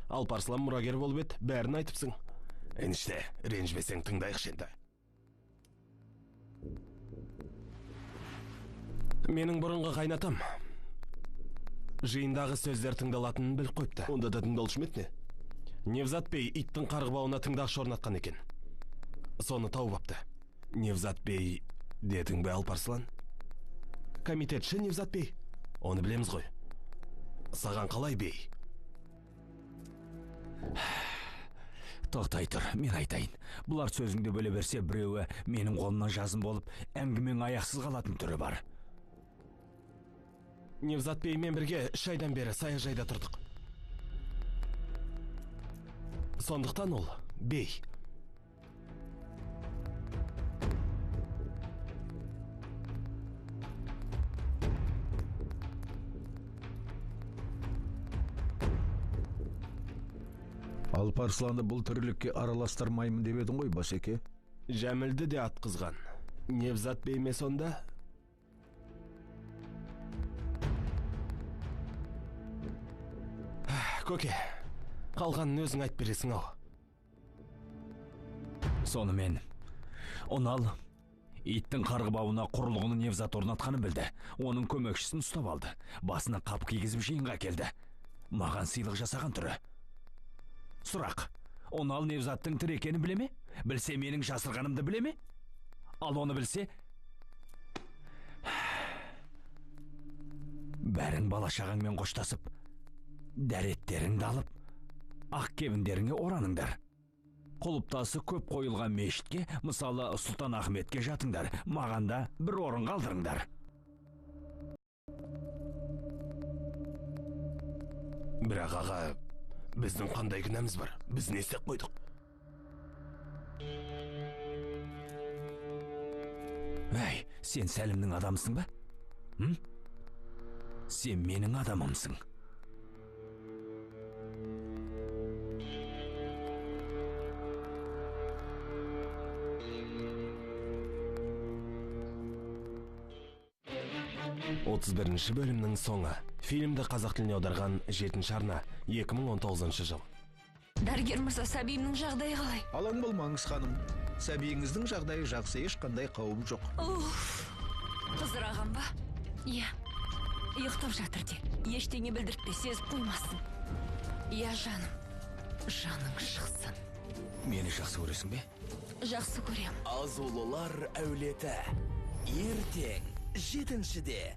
Алпарсылан мұрагер болып еді, бәрін айтыпсың. Еніште, ренжбесең тыңдайықшы енді. Менің бұрынғы қайнатам. Жиындағы сөздер тыңдалатынын біліп қойыпты. Онда да тыңдалшы метне. Невзат бей иттің қарғыбауына тыңдақшы орнатқан екен. Соны тауып апты. Невзат бей дедің бе Алпарсылан? Комитетші Невзат бей. Оны білеміз ғой. Саған қалай бей? Тоқтай тұр, мен айтайын. Бұлар сөзіңді бөле берсе, біреуі менің қолымнан жазым болып, әңгімен аяқсыз қалатын түрі бар. Невзат беймен бірге шайдан бері саяжайда тұрдық. Сондықтан ол бей. Алпарсыланды бұл тірлікке араластырмаймын деп едің ғой, Басеке? Жәмілді де атқызған. Невзат бейме сонда? Көке, қалғанын өзің айт бересің ау. Сонымен, Онал иттің қарғыбауына құрылғының Невзат орнатқанын білді. Оның көмекшісін ұстап алды. Басына қап кигізіп жиынға келді. Маған сыйлық жасаған түрі. Сұрақ, Онал Невзаттың тірі екенін біле ме? Білсе менің жасырғанымды біле ме? Ал оны білсе, бәрің бала-шағаңмен қоштасып, дәреттеріңді алып, ақ кебіндеріңе ораныңдар. Құлыптасы көп қойылған мешітке, мысалы Сұлтан Ахметке жатыңдар, маған да бір орын қалдырыңдар. Бірақ аға, біздің қандай күнәміз бар? Біз не істеп қойдық? Әй, сен Сәлімнің адамысың ба? Сен менің адамымсың. Бірінші бөлімнің соңы. Фильмді қазақ тіліне аударған 7-ші арна, 2019 жыл. Дәрігер мырза, сәбиімнің жағдайы қалай? Алаң болмаңыз, ханым. Сәбиіңіздің жағдайы жақсы, ешқандай қауіп жоқ. Қызыраған ба? Иә, ұйықтап жатыр де. Ештеңе білдіртпе, сезіп қоймасын. Иә, жаның шықсын. Мені жақсы көресің бе? Жақсы көрем. Азулылар әулеті. Ертең 7-шіде.